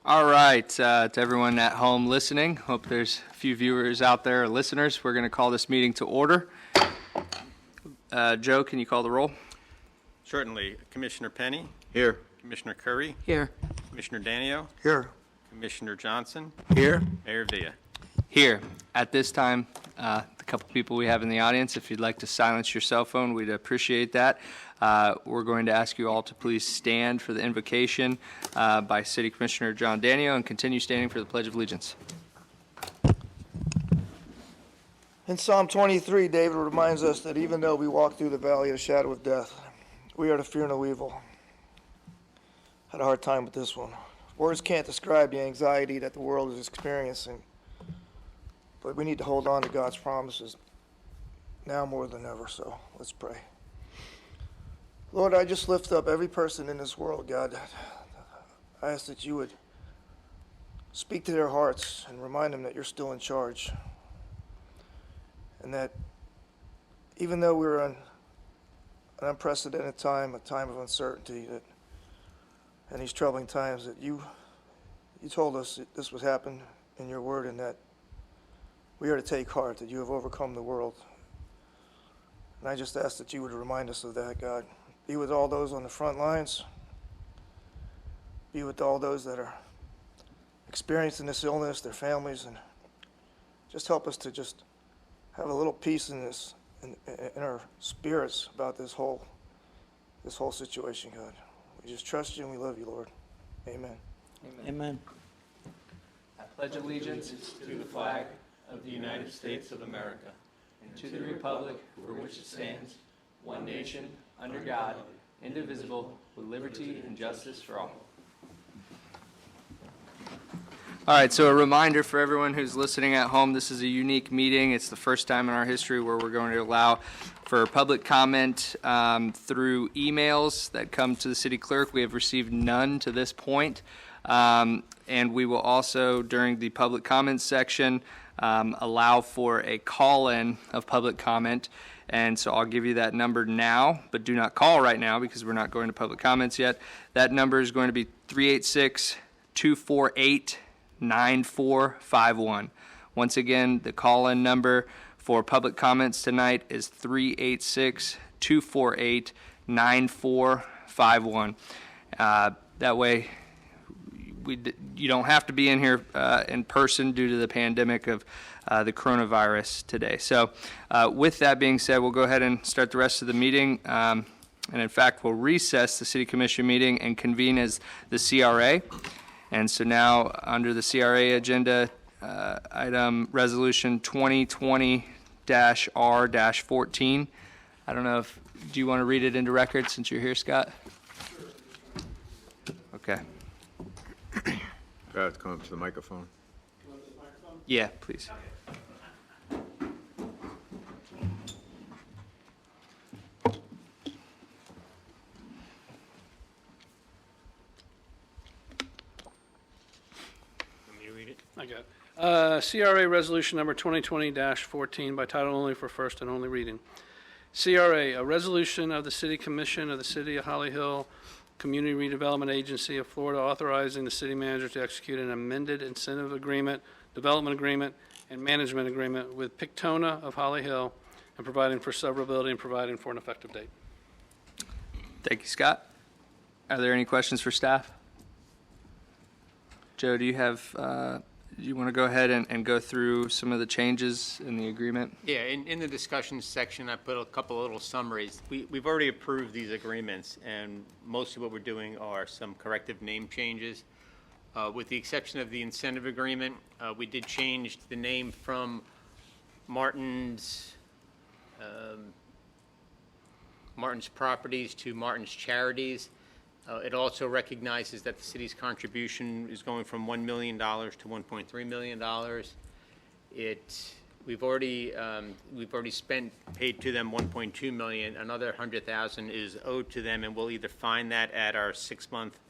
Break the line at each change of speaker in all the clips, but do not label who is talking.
All right, to everyone at home listening, hope there's a few viewers out there, listeners. We're going to call this meeting to order. Joe, can you call the roll?
Certainly. Commissioner Penny?
Here.
Commissioner Curry?
Here.
Commissioner Danio?
Here.
Commissioner Johnson?
Here.
Mayor Villa?
Here. At this time, the couple people we have in the audience, if you'd like to silence your cell phone, we'd appreciate that. We're going to ask you all to please stand for the invocation by City Commissioner John Danio and continue standing for the Pledge of Allegiance.
In Psalm 23, David reminds us that even though we walk through the valley of the shadow of death, we are to fear no evil. Had a hard time with this one. Words can't describe the anxiety that the world is experiencing, but we need to hold on to God's promises now more than ever, so let's pray. Lord, I just lift up every person in this world, God. I ask that you would speak to their hearts and remind them that you're still in charge. And that even though we're in an unprecedented time, a time of uncertainty, that in these troubling times, that you told us that this would happen in your word, and that we are to take heart, that you have overcome the world. And I just ask that you would remind us of that, God. Be with all those on the front lines. Be with all those that are experiencing this illness, their families, and just help us to just have a little peace in this, in our spirits about this whole situation, God. We just trust you and we love you, Lord. Amen.
Amen.
I pledge allegiance to the flag of the United States of America and to the republic for which it stands, one nation, under God, indivisible, with liberty and justice for all. All right, so a reminder for everyone who's listening at home, this is a unique meeting. It's the first time in our history where we're going to allow for public comment through emails that come to the city clerk. We have received none to this point. And we will also, during the public comment section, allow for a call-in of public comment. And so I'll give you that number now, but do not call right now because we're not going to public comments yet. That number is going to be 386-248-9451. Once again, the call-in number for public comments tonight is 386-248-9451. That way, you don't have to be in here in person due to the pandemic of the coronavirus today. So with that being said, we'll go ahead and start the rest of the meeting. And in fact, we'll recess the City Commission meeting and convene as the CRA. And so now under the CRA agenda, item resolution 2020-R-14. I don't know if, do you want to read it into record since you're here, Scott? Okay.
I have to come up to the microphone.
Yeah, please.
I got it. CRA Resolution Number 2020-14 by title only for first and only reading. CRA, a resolution of the City Commission of the City of Holly Hill Community Redevelopment Agency of Florida authorizing the city manager to execute an amended incentive agreement, development agreement, and management agreement with Pictona of Holly Hill and providing for severability and providing for an effective date.
Thank you, Scott. Are there any questions for staff? Joe, do you have, you want to go ahead and go through some of the changes in the agreement?
Yeah, in the discussion section, I put a couple of little summaries. We've already approved these agreements, and mostly what we're doing are some corrective name changes. With the exception of the incentive agreement, we did change the name from Martin's Properties to Martin's Charities. It also recognizes that the city's contribution is going from $1 million to $1.3 million. We've already paid to them $1.2 million. Another $100,000 is owed to them, and we'll either find that at our 6-month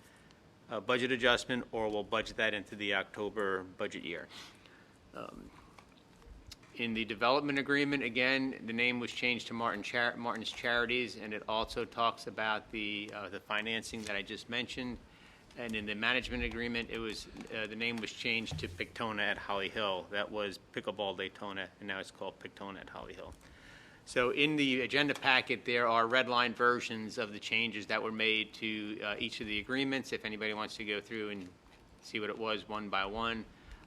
budget adjustment, or we'll budget that into the October budget year. In the development agreement, again, the name was changed to Martin's Charities, and it also talks about the financing that I just mentioned. And in the management agreement, it was, the name was changed to Pictona at Holly Hill. That was Pickleball Daytona, and now it's called Pictona at Holly Hill. So in the agenda packet, there are redline versions of the changes that were made to each of the agreements. If anybody wants to go through and see what it was one by one.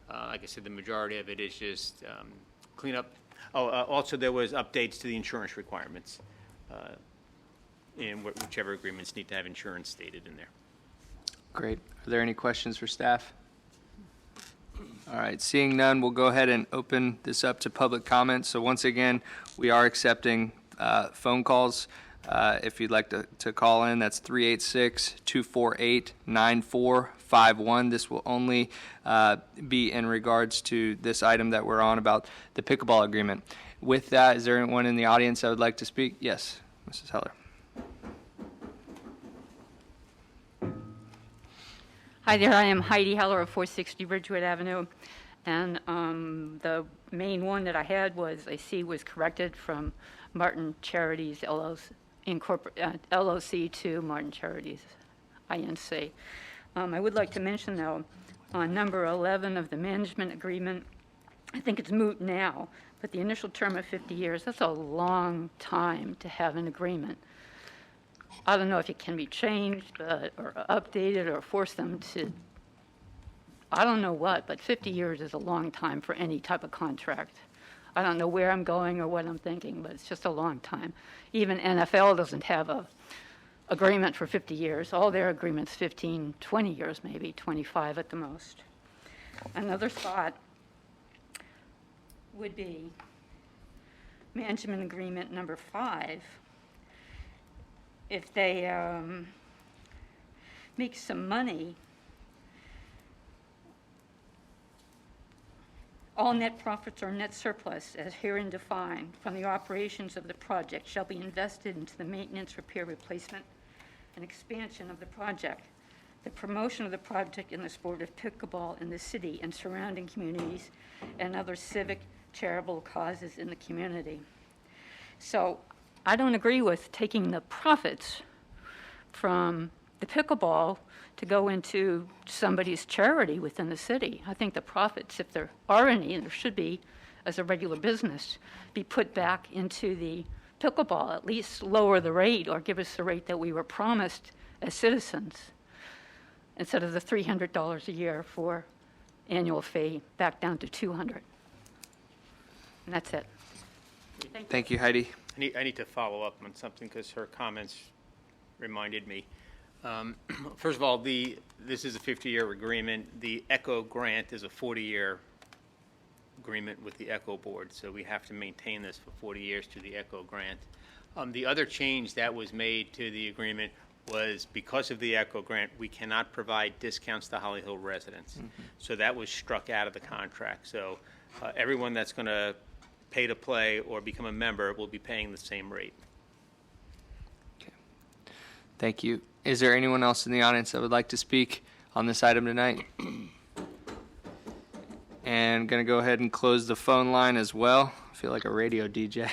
Like I said, the majority of it is just cleanup. Also there was updates to the insurance requirements in whichever agreements need to have insurance stated in there.
Great. Are there any questions for staff? All right, seeing none, we'll go ahead and open this up to public comment. So once again, we are accepting phone calls. If you'd like to call in, that's 386-248-9451. This will only be in regards to this item that we're on about the pickleball agreement. With that, is there anyone in the audience that would like to speak? Yes, Mrs. Heller.
Hi there, I am Heidi Heller of 460 Ridgewood Avenue, and the main one that I had was, I see, was corrected from Martin Charities LLC to Martin Charities, INC. I would like to mention, though, on number 11 of the management agreement, I think it's moot now, but the initial term of 50 years, that's a long time to have an agreement. I don't know if it can be changed or updated or force them to, I don't know what, but 50 years is a long time for any type of contract. I don't know where I'm going or what I'm thinking, but it's just a long time. Even NFL doesn't have a agreement for 50 years. All their agreements 15, 20 years maybe, 25 at the most. Another thought would be management agreement number 5. If they make some money, all net profits or net surplus, as herein defined, from the operations of the project shall be invested into the maintenance, repair, replacement, and expansion of the project, the promotion of the project in the sport of pickleball in the city and surrounding communities, and other civic charitable causes in the community. So I don't agree with taking the profits from the pickleball to go into somebody's charity within the city. I think the profits, if there are any, and there should be, as a regular business, be put back into the pickleball, at least lower the rate or give us the rate that we were promised as citizens, instead of the $300 a year for annual fee, back down to $200. And that's it.
Thank you, Heidi.
I need to follow up on something because her comments reminded me. First of all, this is a 50-year agreement. The ECHO grant is a 40-year agreement with the ECHO board, so we have to maintain this for 40 years to the ECHO grant. The other change that was made to the agreement was because of the ECHO grant, we cannot provide discounts to Holly Hill residents. Mm-hmm. So that was struck out of the contract. So everyone that's going to pay to play or become a member will be paying the same rate.
Okay. Thank you. Is there anyone else in the audience that would like to speak on this item tonight? And going to go ahead and close the phone line as well. I feel like a radio DJ.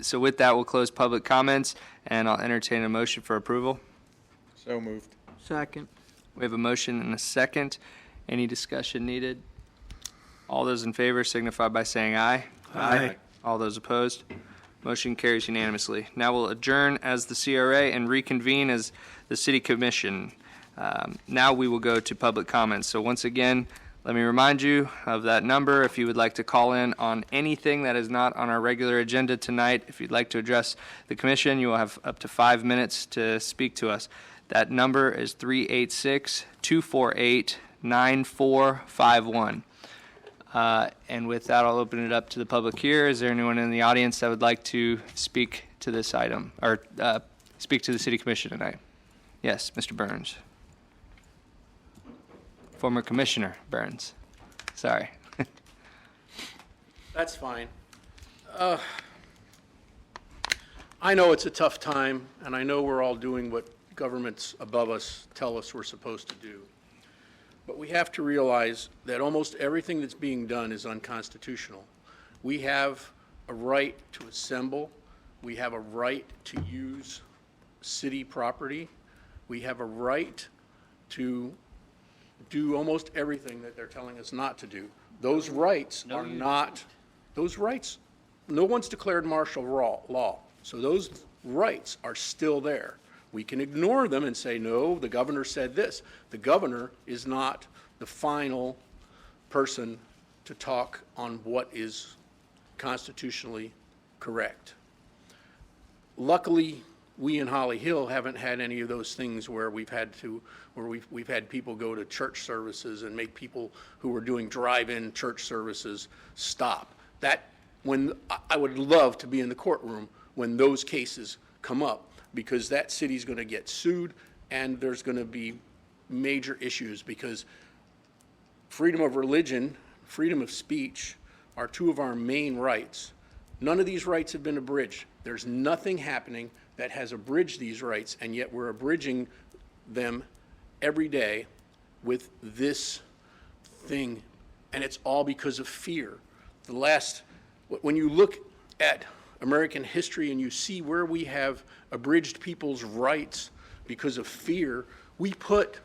So with that, we'll close public comments, and I'll entertain a motion for approval.
So moved.
Second.
We have a motion and a second. Any discussion needed? All those in favor signify by saying aye.
Aye.
All those opposed? Motion carries unanimously. Now we'll adjourn as the CRA and reconvene as the City Commission. Now we will go to public comments. So once again, let me remind you of that number. If you would like to call in on anything that is not on our regular agenda tonight, if you'd like to address the Commission, you will have up to 5 minutes to speak to us. That number is 386-248-9451. And with that, I'll open it up to the public here. Is there anyone in the audience that would like to speak to this item, or speak to the City Commission tonight? Yes, Mr. Burns. Former Commissioner Burns. Sorry.
That's fine. I know it's a tough time, and I know we're all doing what governments above us tell us we're supposed to do. But we have to realize that almost everything that's being done is unconstitutional. We have a right to assemble. We have a right to use city property. We have a right to do almost everything that they're telling us not to do. Those rights are not, those rights, no one's declared martial law, so those rights are still there. We can ignore them and say, no, the governor said this. The governor is not the final person to talk on what is constitutionally correct. Luckily, we in Holly Hill haven't had any of those things where we've had people go to church services and make people who were doing drive-in church services stop. I would love to be in the courtroom when those cases come up, because that city's going to get sued and there's going to be major issues, because freedom of religion, freedom of speech are two of our main rights. None of these rights have been abridged. There's nothing happening that has abridged these rights, and yet we're abridging them every day with this thing, and it's all because of fear. When you look at American history and you see where we have abridged people's rights because of fear, we put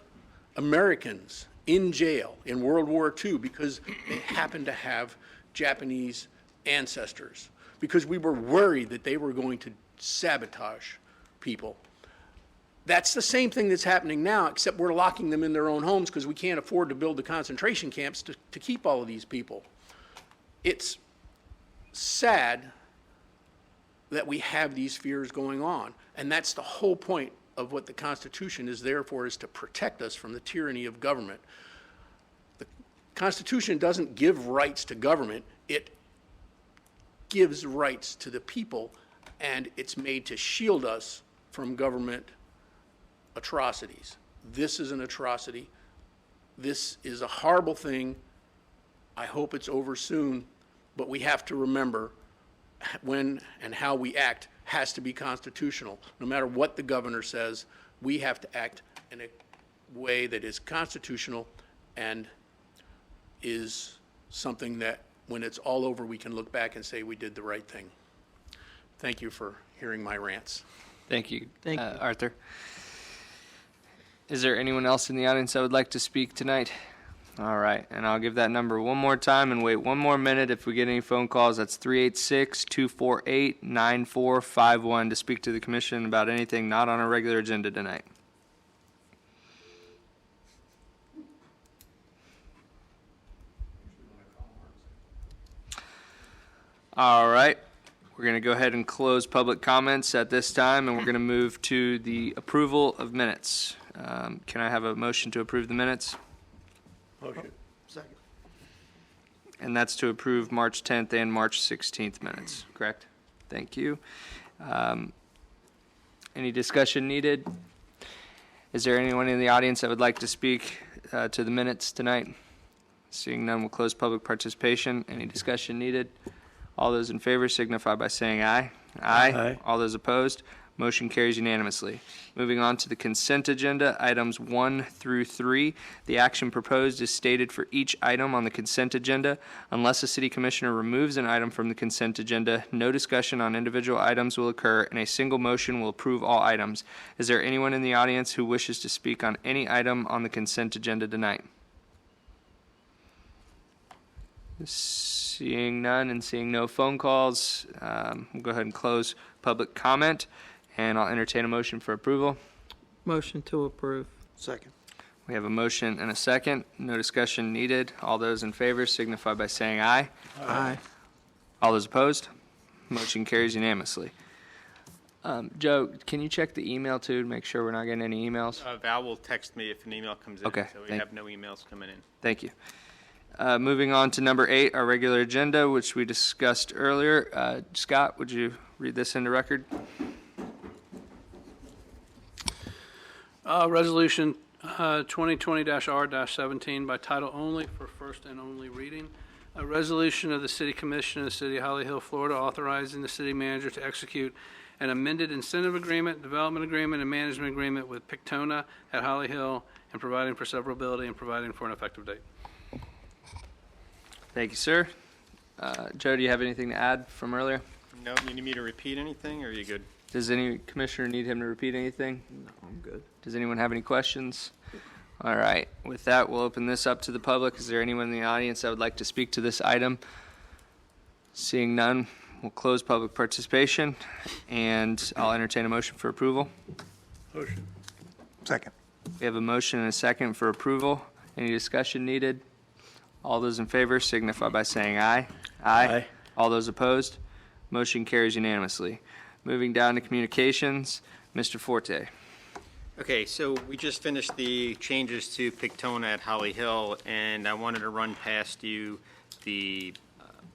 Americans in jail in World War II because they happened to have Japanese ancestors, because we were worried that they were going to sabotage people. That's the same thing that's happening now, except we're locking them in their own homes because we can't afford to build the concentration camps to keep all of these people. It's sad that we have these fears going on, and that's the whole point of what the Constitution is there for, is to protect us from the tyranny of government. The Constitution doesn't give rights to government, it gives rights to the people, and it's made to shield us from government atrocities. This is an atrocity. This is a horrible thing. I hope it's over soon, but we have to remember when and how we act has to be constitutional. No matter what the governor says, we have to act in a way that is constitutional and is something that when it's all over, we can look back and say we did the right thing. Thank you for hearing my rants.
Thank you, Arthur. Is there anyone else in the audience that would like to speak tonight? All right, and I'll give that number one more time and wait one more minute. If we get any phone calls, that's 386-248-9451 to speak to the commission about anything not on our regular agenda tonight. All right, we're going to go ahead and close public comments at this time, and we're going to move to the approval of minutes. Can I have a motion to approve the minutes?
Motion.
Second.
And that's to approve March 10th and March 16th minutes, correct? Thank you. Any discussion needed? Is there anyone in the audience that would like to speak to the minutes tonight? Seeing none, we'll close public participation. Any discussion needed? All those in favor signify by saying aye. Aye. All those opposed? Motion carries unanimously. Moving on to the consent agenda, items 1 through 3. The action proposed is stated for each item on the consent agenda. Unless a city commissioner removes an item from the consent agenda, no discussion on individual items will occur, and a single motion will approve all items. Is there anyone in the audience who wishes to speak on any item on the consent agenda tonight? Seeing none and seeing no phone calls, we'll go ahead and close public comment. And I'll entertain a motion for approval.
Motion to approve.
Second.
We have a motion and a second. No discussion needed. All those in favor signify by saying aye.
Aye.
All those opposed? Motion carries unanimously. Joe, can you check the email too to make sure we're not getting any emails?
Val will text me if an email comes in.
Okay,
So we
thank-
have no emails coming in.
Thank you. Moving on to number 8, our regular agenda, which we discussed earlier. Scott, would you read this into record?
Resolution 2020-R-17 by title only for first and only reading. A resolution of the City Commission of the City of Holly Hill, Florida, authorizing the city manager to execute an amended incentive agreement, development agreement, and management agreement with Pictona at Holly Hill, and providing for severability and providing for an effective date.
Thank you, sir. Joe, do you have anything to add from earlier?
No, you need me to repeat anything, or are you good?
Does any commissioner need him to repeat anything?
No, I'm good. good.
Does anyone have any questions? All right, with that, we'll open this up to the public. Is there anyone in the audience that would like to speak to this item? Seeing none, we'll close public participation, and I'll entertain a motion for approval.
Motion.
Second.
We have a motion and a second for approval. Any discussion needed? All those in favor signify by saying aye. Aye. All those opposed? Motion carries unanimously. Moving down to communications, Mr. Forte.
Okay, so we just finished the changes to Pictona at Holly Hill, and I wanted to run past you the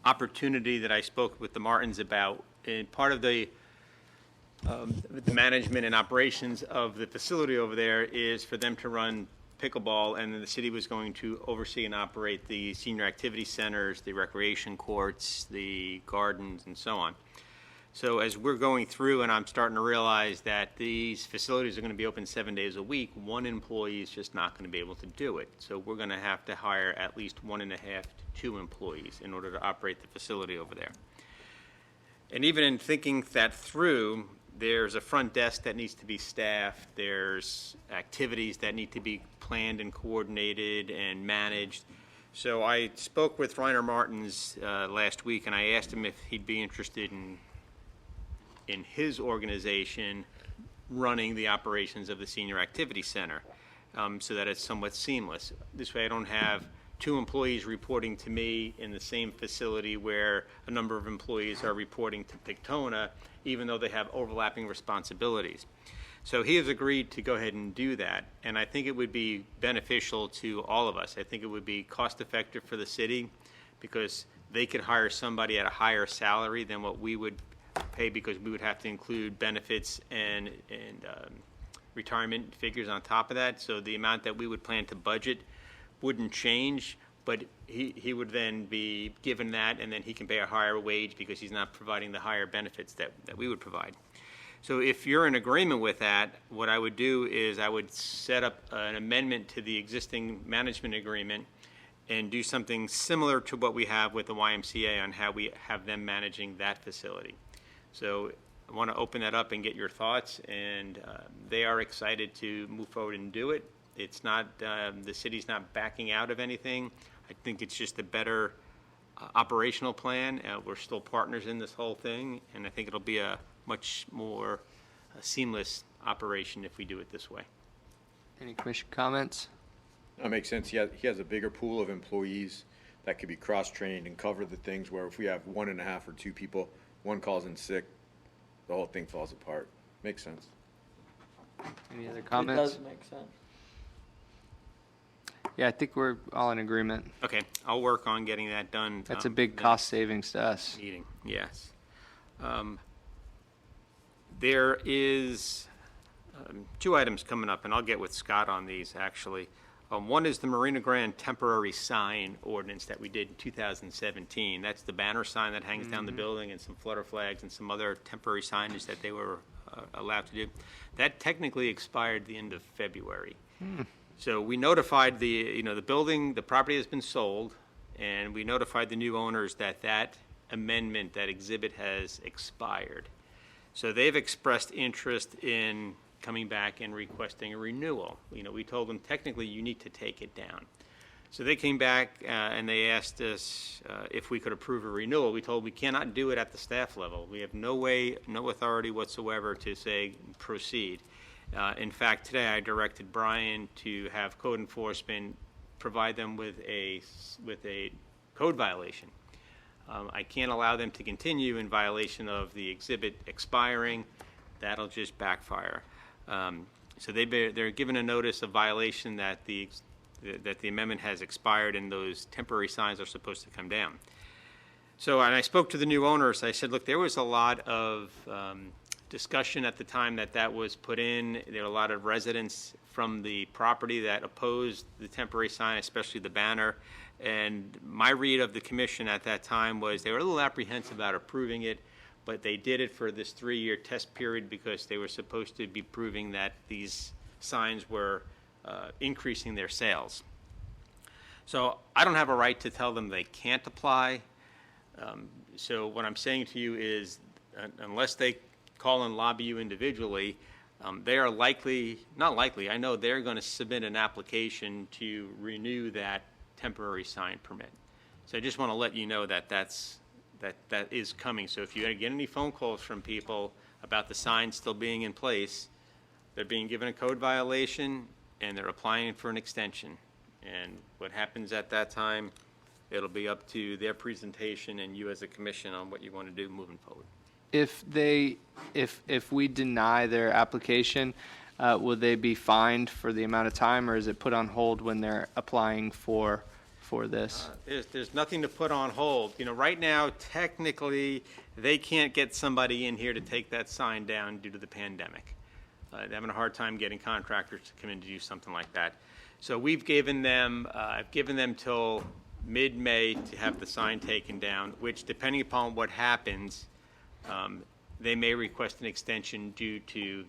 opportunity that I spoke with the Martins about. And part of the management and operations of the facility over there is for them to run pickleball, and then the city was going to oversee and operate the senior activity centers, the recreation courts, the gardens, and so on. So as we're going through, and I'm starting to realize that these facilities are going to be open 7 days a week, one employee is just not going to be able to do it. So we're going to have to hire at least 1.5 to 2 employees in order to operate the facility over there. And even in thinking that through, there's a front desk that needs to be staffed, there's activities that need to be planned and coordinated and managed. So I spoke with Reiner Martins last week, and I asked him if he'd be interested in his organization running the operations of the Senior Activity Center, so that it's somewhat seamless. This way I don't have 2 employees reporting to me in the same facility where a number of employees are reporting to Pictona, even though they have overlapping responsibilities. So he has agreed to go ahead and do that, and I think it would be beneficial to all of us. I think it would be cost-effective for the city because they could hire somebody at a higher salary than what we would pay, because we would have to include benefits and retirement figures on top of that. So the amount that we would plan to budget wouldn't change, but he would then be given that, and then he can pay a higher wage because he's not providing the higher benefits that we would provide. So if you're in agreement with that, what I would do is I would set up an amendment to the existing management agreement and do something similar to what we have with the YMCA on how we have them managing that facility. So I want to open that up and get your thoughts, and they are excited to move forward and do it. It's not, the city's not backing out of anything. I think it's just a better operational plan. We're still partners in this whole thing, and I think it'll be a much more seamless operation if we do it this way.
Any commission comments?
That makes sense. He has a bigger pool of employees that could be cross-trained and cover the things where if we have 1.5 or 2 people, one calls in sick, the whole thing falls apart. Makes sense.
Any other
It
comments?
does make sense.
Yeah, I think we're all in agreement.
Okay, I'll work on getting that done.
That's a big cost savings to us.
Meeting, yes. There is 2 items coming up, and I'll get with Scott on these, actually. One is the Marina Grande temporary sign ordinance that we did in 2017. That's the banner sign that hangs down the building and some flutter flags and some other temporary signage that they were allowed to do. That technically expired the end of February. So we notified the building, the property has been sold, and we notified the new owners that that amendment, that exhibit has expired. So they've expressed interest in coming back and requesting a renewal. We told them technically you need to take it down. So they came back and they asked us if we could approve a renewal. We told we cannot do it at the staff level. We have no way, no authority whatsoever to say proceed. In fact, today I directed Brian to have code enforcement provide them with a code violation. I can't allow them to continue in violation of the exhibit expiring. That'll just backfire. So they're given a notice of violation that the amendment has expired and those temporary signs are supposed to come down. So, and I spoke to the new owners. I said, look, there was a lot of discussion at the time that was put in. There were a lot of residents from the property that opposed the temporary sign, especially the banner. And my read of the commission at that time was they were a little apprehensive about approving it, but they did it for this 3-year test period because they were supposed to be proving that these signs were increasing their sales. So I don't have a right to tell them they can't apply. So what I'm saying to you is unless they call and lobby you individually, They are not likely, I know they're going to submit an application to renew that temporary sign permit. So I just want to let you know that that is coming. So if you get any phone calls from people about the sign still being in place, they're being given a code violation and they're applying for an extension. And what happens at that time, it'll be up to their presentation and you as a commission on what you want to do moving forward.
If we deny their application, will they be fined for the amount of time, or is it put on hold when they're applying for this?
There's nothing to put on hold. You know, right now, technically, they can't get somebody in here to take that sign down due to the pandemic. They're having a hard time getting contractors to come in to do something like that. So we've given them, I've given them till mid-May to have the sign taken down, which, depending upon what happens, they may request an extension due to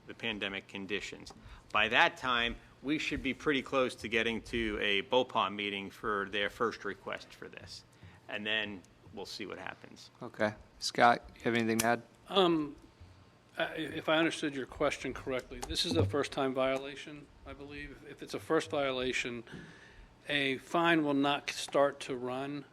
the pandemic conditions. By that time, we should be pretty close to getting to a BOPA meeting for their first request for this. And then we'll see what happens.
Okay. Scott, you have anything to add?
If I understood your question correctly, this is a first-time violation, I believe. If it's a first violation, a fine will not start to run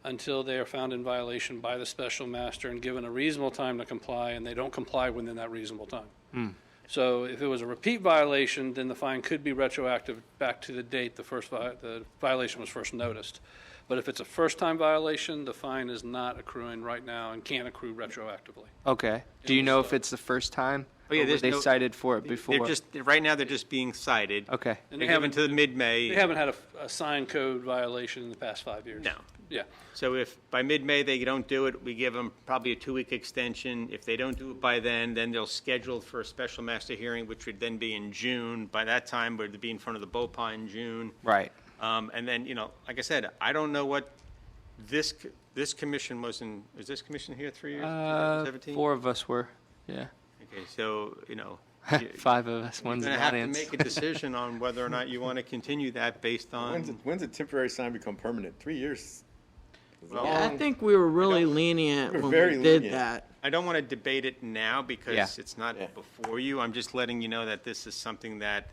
until they are found in violation by the special master and given a reasonable time to comply, and they don't comply within that reasonable time. So if it was a repeat violation, then the fine could be retroactive back to the date the violation was first noticed. But if it's a first-time violation, the fine is not accruing right now and can't accrue retroactively.
Okay. Do you know if it's the first time?
Oh, yeah,
Or were
there's
they
no-
cited for it before?
They're just, right now, they're just being cited.
Okay.
And
They're given to the mid-May.
They haven't had a sign code violation in the past 5 years.
No.
Yeah.
So if by mid-May they don't do it, we give them probably a 2-week extension. If they don't do it by then they'll schedule for a special master hearing, which would then be in June. By that time, we'd be in front of the BOPA in June.
Right.
And then, you know, like I said, I don't know what this commission was this commission here 3 years? 2017?
4 of us were. Yeah.
Okay, so, you know.
5 of us.
You're
One's
going
an
to have to
audience.
make a decision on whether or not you want to continue that based on.
When's a temporary sign become permanent? 3 years.
Well,
Yeah, I think we were really lenient
We were
when
very
we did
lenient.
that.
I don't want to debate it now because
Yeah.
it's not
Yeah.
before you. I'm just letting you know that this is something that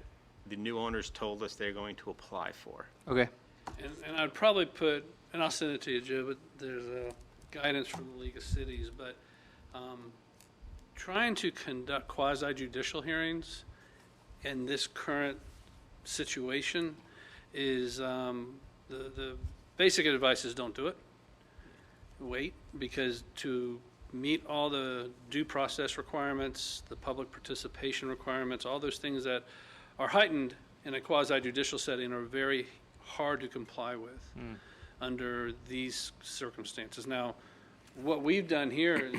the new owners told us they're going to apply for.
Okay.
And I'd probably put, and I'll send it to you, Joe, but there's a guidance from the League of Cities, but trying to conduct quasi-judicial hearings in this current situation is, the basic advice is don't do it. Wait, because to meet all the due process requirements, the public participation requirements, all those things that are heightened in a quasi-judicial setting are very hard to comply with under these circumstances. Now, what we've done here is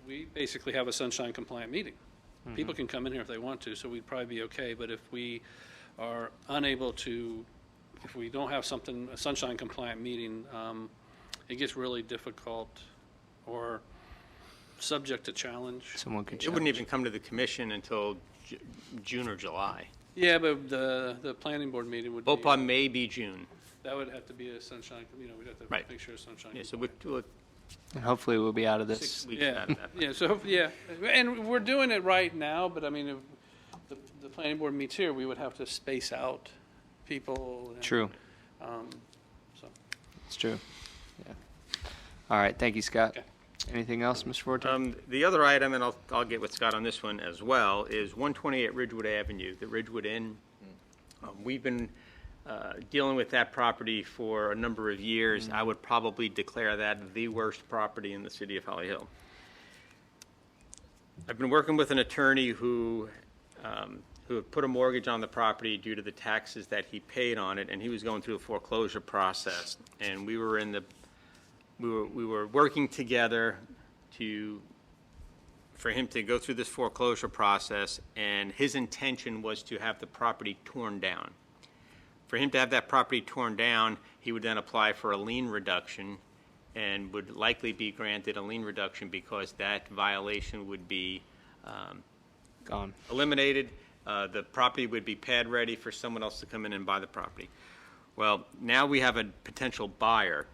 we basically have a sunshine compliant meeting. People can come in here if they want to, so we'd probably be okay. But if we are unable to, if we don't have a sunshine compliant meeting, it gets really difficult or subject to challenge.
Someone could
It wouldn't even come to the commission until June or July.
Yeah, but the planning board meeting would be.
BOPA may be June.
That would have to be a sunshine, we'd have to
Right.
make sure it's sunshine.
Yeah, so we're
And hopefully we'll be out of
6
this.
weeks
Yeah,
out of that.
yeah, so, yeah, and we're doing it right now, but I mean, if the planning board meets here, we would have to space out people. and,
True.
So,
It's true. Yeah. All right. Thank you, Scott.
Okay.
Anything else, Mr. Forte?
The other item, and I'll get with Scott on this one as well, is 128 Ridgewood Avenue, the Ridgewood Inn. We've been dealing with that property for a number of years. I would probably declare that the worst property in the city of Holly Hill. I've been working with an attorney who had put a mortgage on the property due to the taxes that he paid on it, and he was going through a foreclosure process. And we were working together for him to go through this foreclosure process, and his intention was to have the property torn down. For him to have that property torn down, he would then apply for a lien reduction and would likely be granted a lien reduction because that violation would be
Gone.
eliminated. The property would be pad ready for someone else to come in and buy the property. Well, now we have a potential buyer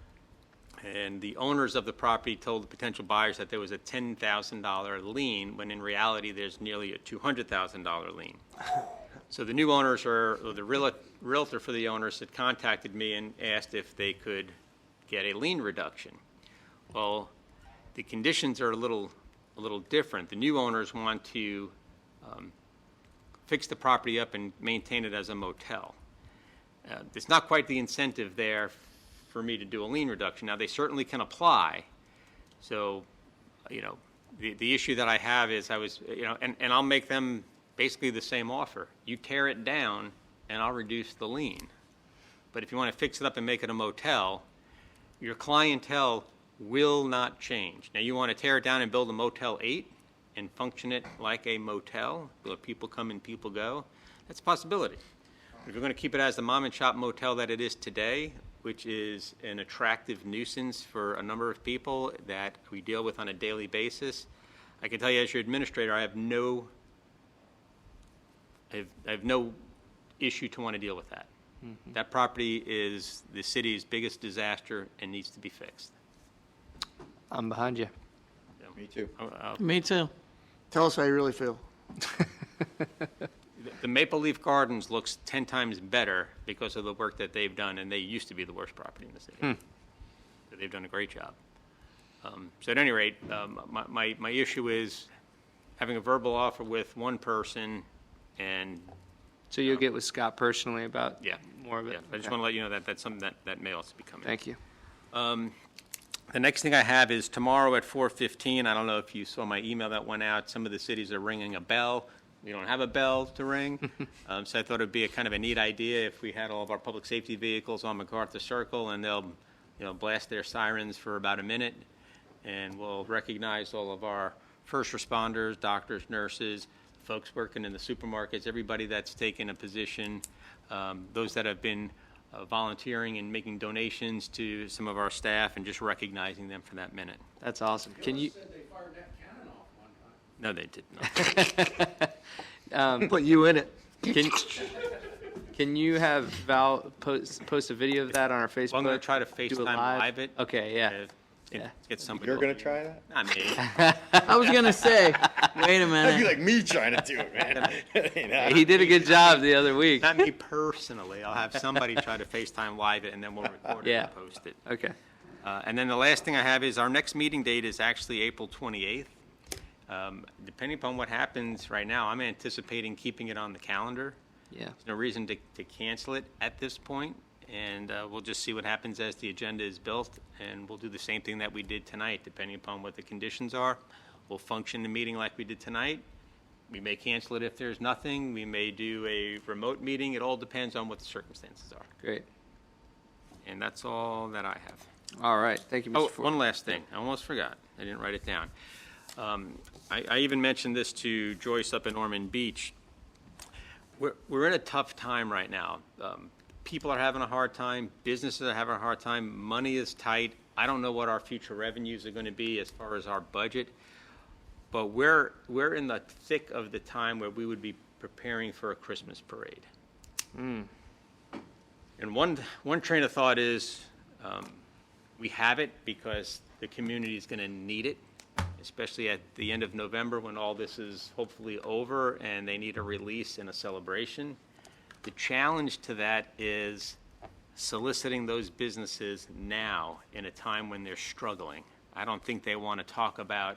And the owners of the property told the potential buyers that there was a $10,000 lien, when in reality, there's nearly a $200,000 lien. So the new owners, or the realtor for the owners, had contacted me and asked if they could get a lien reduction. Well, the conditions are a little different. The new owners want to fix the property up and maintain it as a motel. There's not quite the incentive there for me to do a lien reduction. Now, they certainly can apply. So, the issue that I have is and I'll make them basically the same offer. You tear it down and I'll reduce the lien. But if you want to fix it up and make it a motel, your clientele will not change. Now, you want to tear it down and build a Motel 8 and function it like a motel, where people come and people go, that's a possibility. If you're going to keep it as the mom and shop motel that it is today, which is an attractive nuisance for a number of people that we deal with on a daily basis, I can tell you as your administrator, I have no issue to want to deal with that. Mm-hmm. That property is the city's biggest disaster and needs to be fixed.
I'm behind you.
Me too.
Me too.
Tell us how you really feel.
The Maple Leaf Gardens looks 10 times better because of the work that they've done, and they used to be the worst property in the city. So they've done a great job. So at any rate, my issue is having a verbal offer with one person, and
So you'll get with Scott personally about more of it?
yeah, I just want to let you know that that's something that may also be coming.
Thank you.
The next thing I have is tomorrow at 4:15. I don't know if you saw my email that went out. Some of the cities are ringing a bell. We don't have a bell to ring. So I thought it'd be a kind of a neat idea if we had all of our public safety vehicles on MacArthur Circle, and they'll blast their sirens for about a minute, and we'll recognize all of our first responders, doctors, nurses, folks working in the supermarkets, everybody that's taken a position, those that have been volunteering and making donations to some of our staff, and just recognizing them for that minute.
That's awesome. Can you,
No, they did not.
Put you in it.
can you have Val post a video of that on our Facebook?
Well, I'm going to try to
Do
FaceTime
it
live it.
Okay, yeah.
Get somebody.
You're gonna try that?
Not me.
I was gonna say, wait a
That'd be
minute.
like me trying to do it, man.
He did a good job the other week.
Not me personally. I'll have somebody try to FaceTime live it, and then we'll record it
Yeah.
and post it.
Okay.
And then the last thing I have is our next meeting date is actually April 28th. Depending upon what happens right now, I'm anticipating keeping it on the calendar.
Yeah.
There's no reason to cancel it at this point, and we'll just see what happens as the agenda is built, and we'll do the same thing that we did tonight, depending upon what the conditions are. We'll function the meeting like we did tonight. We may cancel it if there's nothing. We may do a remote meeting. It all depends on what the circumstances are.
Great.
And that's all that I have.
All right. Thank you, Mr.
Oh,
Ford.
one last thing. I almost forgot. I didn't write it down. I even mentioned this to Joyce up in Ormond Beach. We're in a tough time right now. People are having a hard time. Businesses are having a hard time. Money is tight. I don't know what our future revenues are going to be as far as our budget. But we're in the thick of the time where we would be preparing for a Christmas parade. And one train of thought is we have it because the community is going to need it, especially at the end of November when all this is hopefully over and they need a release and a celebration. The challenge to that is soliciting those businesses now in a time when they're struggling. I don't think they want to talk about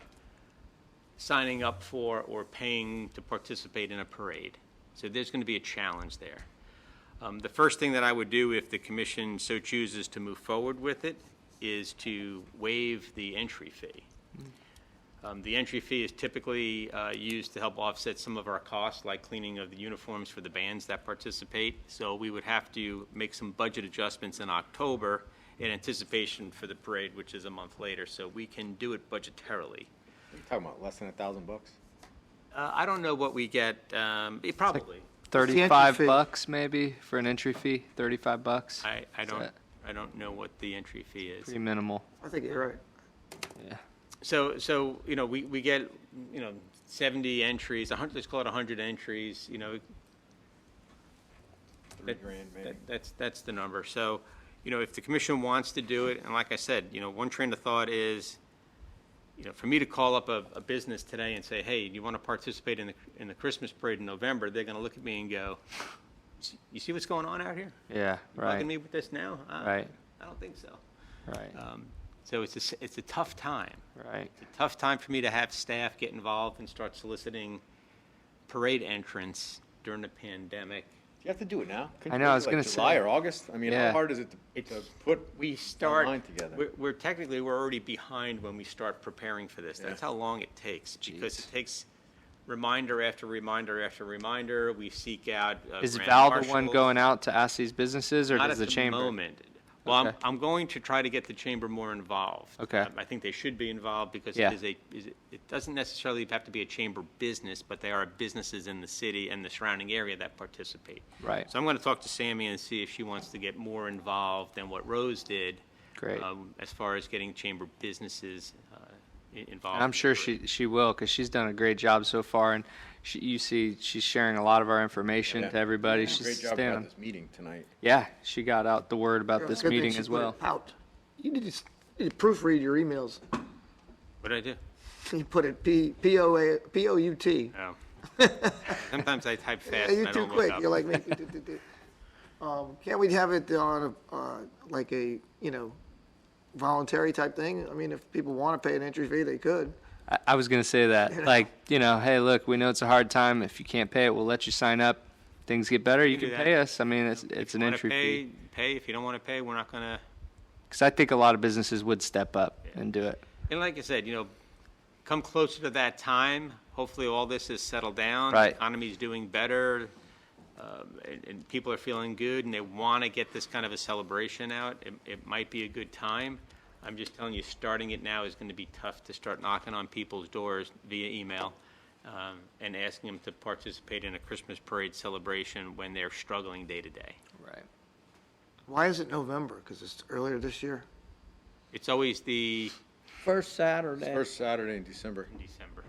signing up for or paying to participate in a parade. So there's going to be a challenge there. The first thing that I would do if the commission so chooses to move forward with it is to waive the entry fee. The entry fee is typically used to help offset some of our costs, like cleaning of the uniforms for the bands that participate. So we would have to make some budget adjustments in October in anticipation for the parade, which is a month later. So we can do it budgetarily.
What are you talking about? Less than $1,000 bucks?
I don't know what we get. Probably.
$35 maybe for an entry fee. $35.
I
Is
don't.
that
I don't know what the entry fee is.
Pretty minimal.
I think you're right.
Yeah.
So we get 70 entries. 100. Let's call it 100 entries.
$3 grand, maybe.
That's the number. So, you know, if the commission wants to do it, and like I said, you know, one train of thought is, you know, for me to call up a business today and say, hey, do you want to participate in the Christmas parade in November? They're going to look at me and go, you see what's going on out here?
Yeah,
You
right,
bugging me with this now?
right,
I don't think so.
right,
So it's a tough time.
right.
It's a tough time for me to have staff get involved and start soliciting parade entrants during the pandemic.
You have to do it now.
I know, I was
Like
gonna
July
say.
or August? I mean,
Yeah.
how hard is it to put
We start,
line together?
we're already behind when we start preparing for this. That's how long it takes, because it takes reminder after reminder after reminder. We seek out
Is
grand
Val the one
marshals.
going out to ask these businesses, or
Not
does
at
the chamber?
moment. Well,
Okay.
I'm going to try to get the chamber more involved.
Okay.
I think they should be involved because
Yeah.
it doesn't necessarily have to be a chamber business, but there are businesses in the city and the surrounding area that participate.
Right.
So I'm going to talk to Sammy and see if she wants to get more involved than what Rose did.
Great.
As far as getting chamber businesses involved.
And I'm sure she will, because she's done a great job so far, and you see she's sharing a lot of our information
Yeah.
to everybody.
Great
She's
job
staying
about
on.
this meeting tonight.
Yeah, she got out the word about
It's
this
a good thing
meeting
she
as
put it
well.
Out. You need to proofread your emails.
What did I do?
You put it P-O-U-T.
Oh. Sometimes I type fast and
You're
I
too
don't look
quick.
up.
You're like me. Can't we have it on like a, voluntary type thing? I mean, if people want to pay an entry fee, they could.
I was gonna say that, like, hey, look, we know it's a hard time. If you can't pay it, we'll let you sign up. Things get better, you
do
can
that.
pay us. I mean, it's
If
an
you wanna
entry fee.
pay. If you don't want to pay, we're not going to.
Because I think a lot of businesses would step up and do it.
And like I said, come closer to that time, hopefully all this is settled down.
Right.
The economy's doing better, and people are feeling good, and they want to get this kind of a celebration out. It might be a good time. I'm just telling you, starting it now is going to be tough to start knocking on people's doors via email and asking them to participate in a Christmas parade celebration when they're struggling day to day.
Right.
Why is it November? Because it's earlier this year?
It's always the
First Saturday.
First Saturday in December.
December.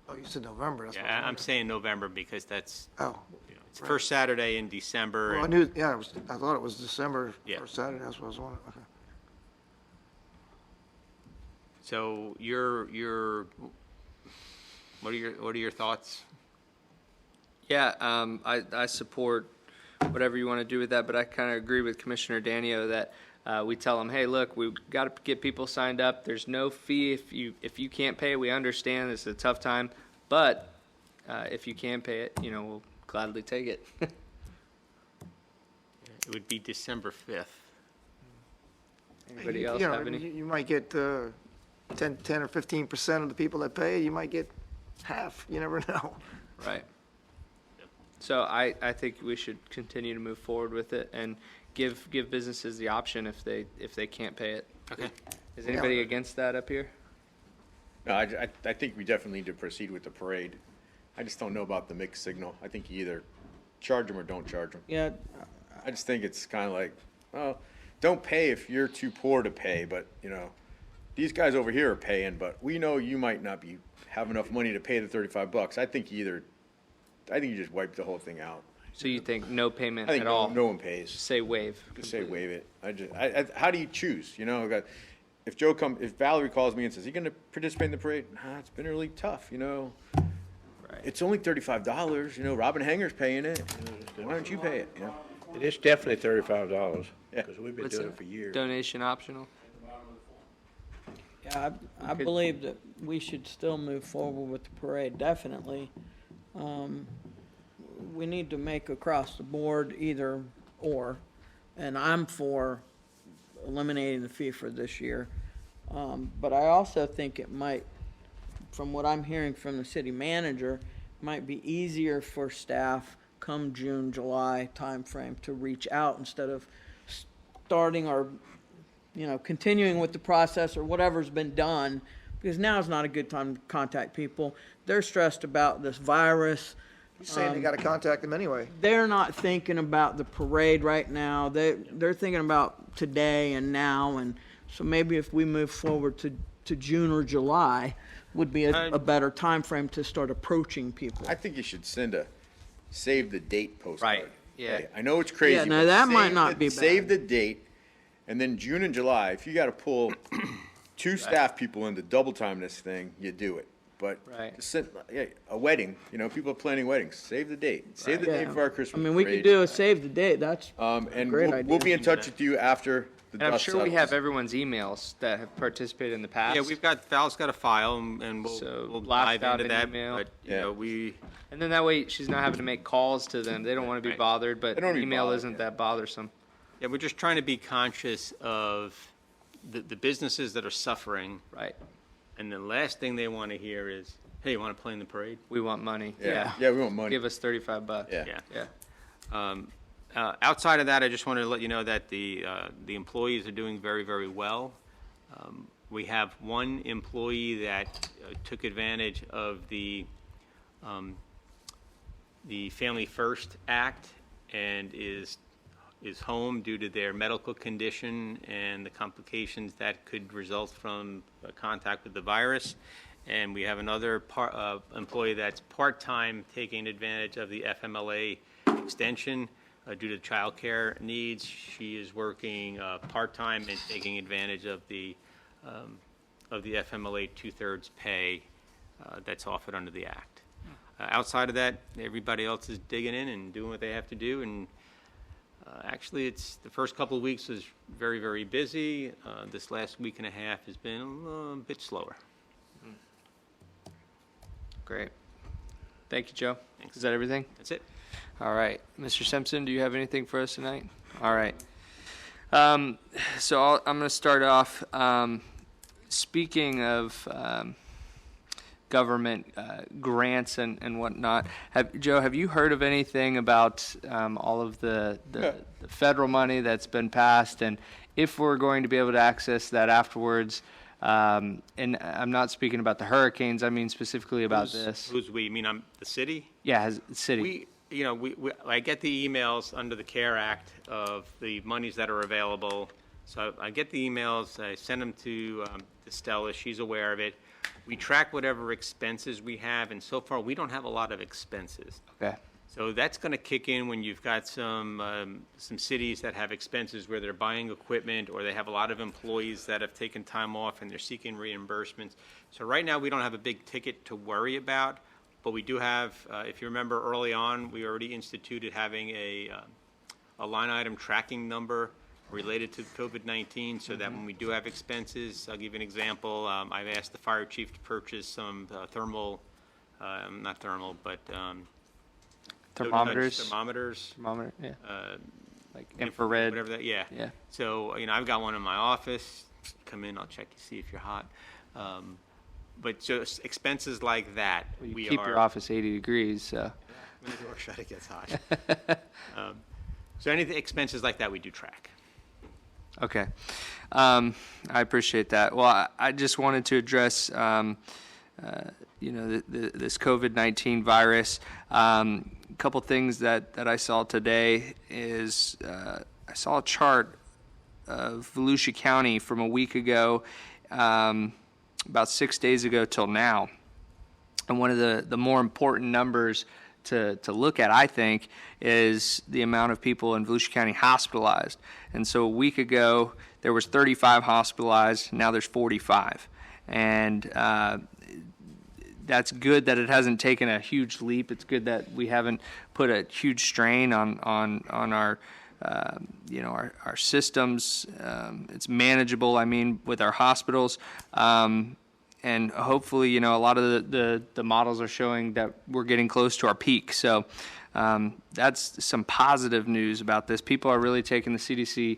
Oh, you said November. That's what I
Yeah,
was
I'm
wondering.
saying November because that's,
Oh.
it's the first Saturday in December.
Well, I
and-
knew, yeah, I thought it was December,
Yeah.
first Saturday, that's what I was wondering. Okay.
So what are your thoughts?
Yeah, I support whatever you want to do with that, but I kind of agree with Commissioner Danio that we tell them, hey, look, we've got to get people signed up. There's no fee if you can't pay. We understand it's a tough time, but if you can pay it, we'll gladly take it.
It would be December 5th.
Anybody else
You know,
have any?
You might get 10 or 15% of the people that pay, you might get half, you never know.
Right. So I think we should continue to move forward with it and give businesses the option if they can't pay it.
Okay.
Is anybody against that up here?
No, I think we definitely need to proceed with the parade. I just don't know about the mixed signal. I think you either charge them or don't charge them.
Yeah,
I just think it's kind of like, well, don't pay if you're too poor to pay, but, these guys over here are paying, but we know you might not have enough money to pay the $35. I think you just wipe the whole thing out.
So you think no payment
I think
at all?
no one pays.
Say waive.
Just say
completely.
waive it. How do you choose? If Valerie calls me and says, "You going to participate in the parade?" Nah, it's been really tough.
Right.
It's only $35. Robin Hanger's paying it. Why don't you pay it?
It is definitely $35,
Yeah.
because we've been
What's
doing
that?
it for years.
Donation optional.
yeah, I believe that we should still move forward with the parade, definitely. We need to make across the board either or, and I'm for eliminating the fee for this year. But I also think it might, from what I'm hearing from the city manager, might be easier for staff come June, July timeframe to reach out instead of starting or, continuing with the process or whatever's been done, because now is not a good time to contact people. They're stressed about this virus.
He's saying they got to contact them anyway.
They're not thinking about the parade right now. They're thinking about today and now, and so maybe if we move forward to June or July would be a better time frame to start approaching people.
I think you should send a save the date postcard.
Right, yeah.
Hey, I know it's crazy.
Yeah, no,
but
that might
save
not
the-
be bad.
Save the date. And then June and July, if you got to pull two staff people into double time this thing, you do it. But
Right.
a wedding, people are planning weddings. Save the date. Save the date
Yeah.
for our
I
Christmas
mean, we could
parade.
do a save the date, that's
And
great
we'll
idea.
be in touch with you after the
And I'm
dust
sure we
settles.
have everyone's emails that have participated in the past.
Yeah, Val's got a file, and
So
we'll
blast
dive
out
into
an
that.
email.
But,
Yeah.
And then that way she's not having to make calls to them. They don't want to be
Right.
bothered, but
They don't wanna be
email
bothered,
isn't
yeah.
that bothersome.
Yeah, we're just trying to be conscious of the businesses that are suffering,
Right.
and the last thing they want to hear is, hey, you want to play in the parade?
We want money.
Yeah. Yeah, we want money.
Give us $35.
Yeah.
Yeah. Outside of that, I just wanted to let you know that the employees are doing very, very well. We have one employee that took advantage of the Family First Act and is home due to their medical condition and the complications that could result from contact with the virus. And we have another employee that's part-time taking advantage of the FMLA extension due to childcare needs. She is working part-time and taking advantage of the FMLA two-thirds pay that's offered under the Act. Outside of that, everybody else is digging in and doing what they have to do. And actually, the first couple of weeks was very, very busy. This last week and a half has been a bit slower.
Great. Thank you, Joe.
Thanks.
Is that everything?
That's it.
All right. Mr. Simpson, do you have anything for us tonight? All right. So I'm going to start off. Speaking of government grants and whatnot, Joe, have you heard of anything about all of the federal money that's been passed, and if we're going to be able to access that afterwards? And I'm not speaking about the hurricanes. I mean specifically about this.
Who's we? You mean the city?
Yeah, city.
I get the emails under the CARE Act of the monies that are available. So I get the emails, I send them to Stella, she's aware of it. We track whatever expenses we have, and so far, we don't have a lot of expenses.
Okay.
So that's going to kick in when you've got some cities that have expenses where they're buying equipment, or they have a lot of employees that have taken time off and they're seeking reimbursements. So right now, we don't have a big ticket to worry about, but we do have, if you remember early on, we already instituted having a line item tracking number related to COVID-19, so that when we do have expenses, I'll give you an example. I've asked the fire chief to purchase some thermometers.
Thermometer, yeah. Like infrared.
Whatever that, yeah.
Yeah.
So, I've got one in my office. Come in, I'll check to see if you're hot. But just expenses like that,
You
we
keep
are.
your office 80 degrees, so.
When the door shut, it gets hot. So any expenses like that, we do track.
Okay. I appreciate that. Well, I just wanted to address, this COVID-19 virus. A couple things that I saw today is I saw a chart of Volusia County from a week ago, about 6 days ago till now. And one of the more important numbers to look at, I think, is the amount of people in Volusia County hospitalized. And so a week ago, there was 35 hospitalized. Now there's 45. And that's good that it hasn't taken a huge leap. It's good that we haven't put a huge strain on our our systems. It's manageable, with our hospitals. And hopefully, a lot of the models are showing that we're getting close to our peak. So that's some positive news about this. People are really taking the CDC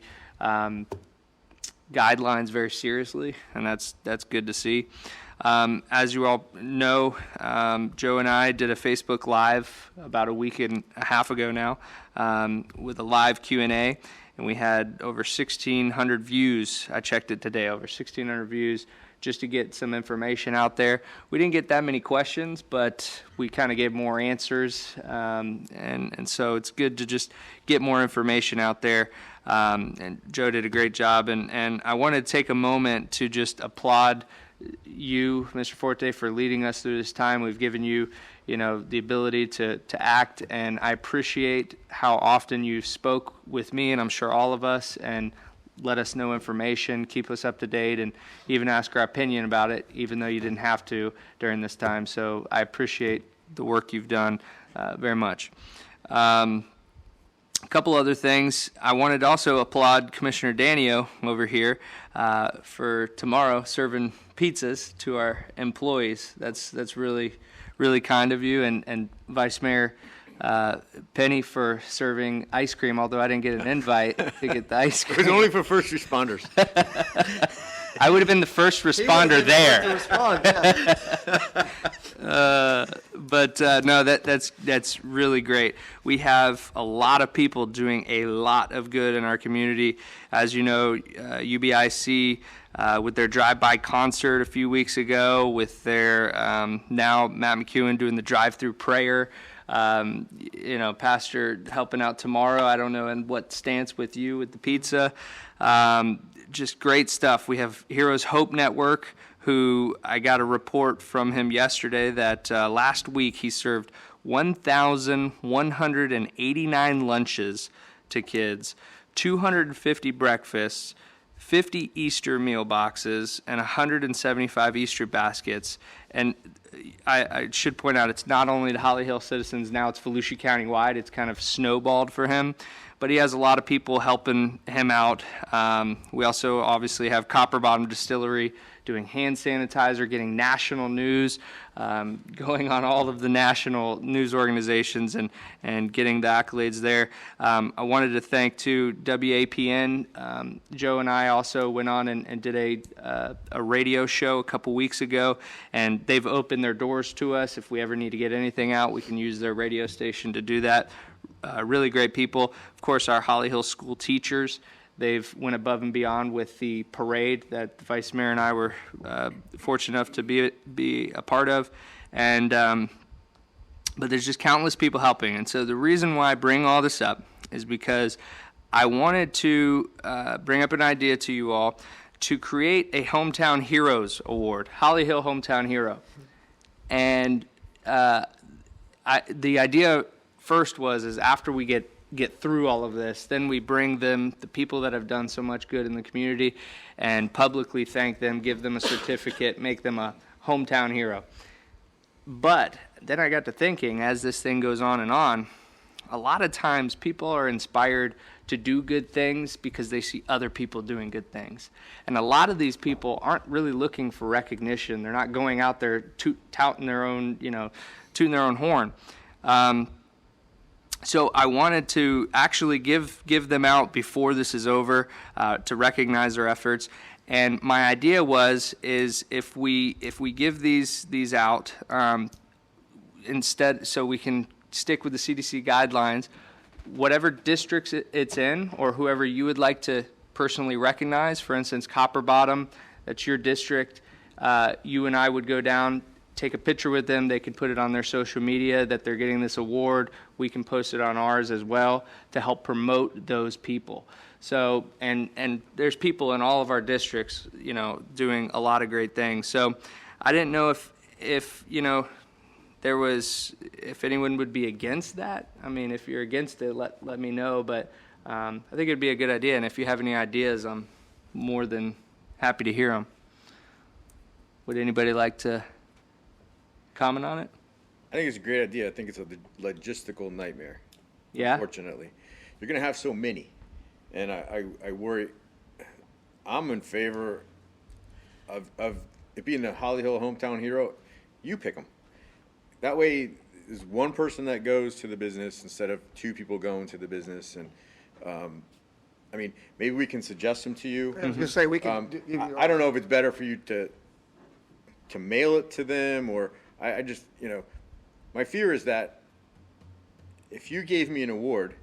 guidelines very seriously, and that's good to see. As you all know, Joe and I did a Facebook Live about a week and a half ago now with a live Q&A, and we had over 1,600 views. I checked it today, over 1,600 views, just to get some information out there. We didn't get that many questions, but we kind of gave more answers, and so it's good to just get more information out there. And Joe did a great job, and I want to take a moment to just applaud you, Mr. Forte, for leading us through this time. We've given you, the ability to act, and I appreciate how often you spoke with me, and I'm sure all of us, and let us know information, keep us up to date, and even ask our opinion about it, even though you didn't have to during this time. So I appreciate the work you've done very much. A couple other things. I wanted to also applaud Commissioner Danio over here for tomorrow serving pizzas to our employees. That's really, really kind of you, and Vice Mayor Penny for serving ice cream, although I didn't get an invite to get the ice
It was
cream.
only for first responders.
I would have been the first responder there. But no, that's really great. We have a lot of people doing a lot of good in our community. As you know, UBIC with their drive-by concert a few weeks ago, with their now Matt McEwen doing the drive-through prayer. Pastor helping out tomorrow. I don't know in what stance with you with the pizza. Just great stuff. We have Heroes Hope Network, who I got a report from him yesterday that last week he served 1,189 lunches to kids, 250 breakfasts, 50 Easter meal boxes, and 175 Easter baskets. And I should point out, it's not only to Holly Hill citizens, now it's Volusia County-wide. It's kind of snowballed for him. But he has a lot of people helping him out. We also obviously have Copper Bottom Distillery doing hand sanitizer, getting national news, going on all of the national news organizations and getting the accolades there. I wanted to thank, too, WAPN. Joe and I also went on and did a radio show a couple weeks ago, and they've opened their doors to us. If we ever need to get anything out, we can use their radio station to do that. Really great people. Of course, our Holly Hill school teachers, they've went above and beyond with the parade that the Vice Mayor and I were fortunate enough to be a part of. And but there's just countless people helping. And so the reason why I bring all this up is because I wanted to bring up an idea to you all to create a Hometown Heroes Award, Holly Hill Hometown Hero. And the idea first is after we get through all of this, then we bring them the people that have done so much good in the community and publicly thank them, give them a certificate, make them a hometown hero. But then I got to thinking, as this thing goes on, a lot of times people are inspired to do good things because they see other people doing good things. And a lot of these people aren't really looking for recognition. They're not going out there touting their own, tooting their own horn. So I wanted to actually give them out before this is over to recognize their efforts. And my idea is if we give these out instead, so we can stick with the CDC guidelines, whatever districts it's in, or whoever you would like to personally recognize. For instance, Copper Bottom, that's your district. You and I would go down, take a picture with them. They can put it on their social media that they're getting this award. We can post it on ours as well to help promote those people. So, and there's people in all of our districts, doing a lot of great things. So I didn't know if anyone would be against that. I mean, if you're against it, let me know. But I think it'd be a good idea. And if you have any ideas, I'm more than happy to hear them. Would anybody like to comment on it?
I think it's a great idea. I think it's a logistical nightmare.
Yeah?
Unfortunately. You're going to have so many. And I worry. I'm in favor of it being the Holly Hill Hometown Hero. You pick them. That way, there's one person that goes to the business instead of two people going to the business. And, maybe we can suggest them to you.
I was going to say, we can.
I don't know if it's better for you to mail it to them, or I just, my fear is that if you gave me an award,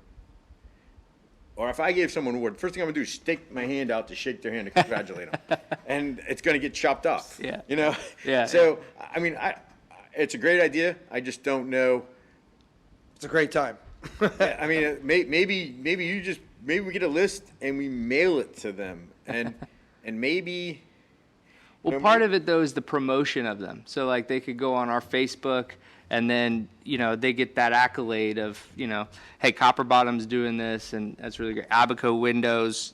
or if I gave someone an award, the first thing I'm going to do is stick my hand out to shake their hand to congratulate them. And it's going to get chopped off.
Yeah.
Yeah. So, it's a great idea. I just don't know.
It's a great time.
Maybe we get a list and we mail it to them, and maybe.
Well, part of it, though, is the promotion of them. So, like, they could go on our Facebook, and then, they get that accolade of, hey, Copper Bottom's doing this, and that's really great. Abaco Windows,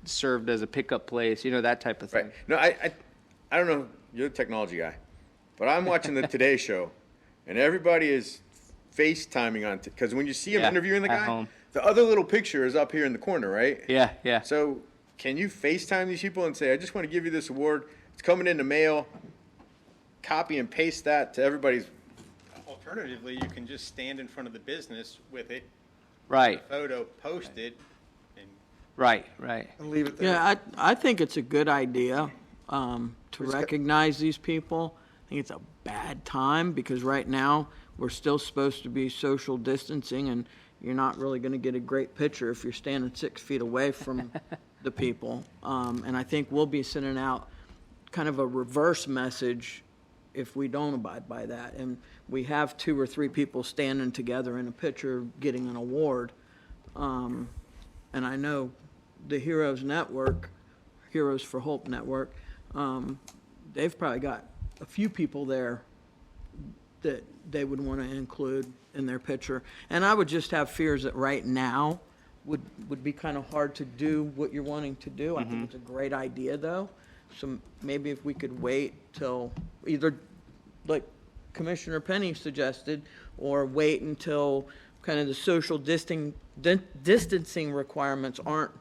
served as a pickup place, that type of thing.
Right. No, I don't know. You're the technology guy, but I'm watching the Today Show, and everybody is FaceTiming on because when you see him
Yeah,
interviewing the
at
guy,
home.
the other little picture is up here in the corner, right?
Yeah, yeah.
So can you FaceTime these people and say, I just want to give you this award. It's coming in the mail. Copy and paste that to everybody's.
Alternatively, you can just stand in front of the business with it,
Right,
photo, post it, and
right, right.
And leave it there.
Yeah, I think it's a good idea to recognize these people. I think it's a bad time because right now we're still supposed to be social distancing and you're not really going to get a great picture if you're standing 6 feet away from the people. And I think we'll be sending out kind of a reverse message if we don't abide by that. And we have 2 or 3 people standing together in a picture getting an award. And I know the Heroes Network, Heroes for Hope Network, they've probably got a few people there that they would want to include in their picture. And I would just have fears that right now would be kind of hard to do what you're wanting to do. I think it's a great idea, though. So maybe if we could wait till either, like Commissioner Penny suggested, or wait until kind of the social distancing requirements aren't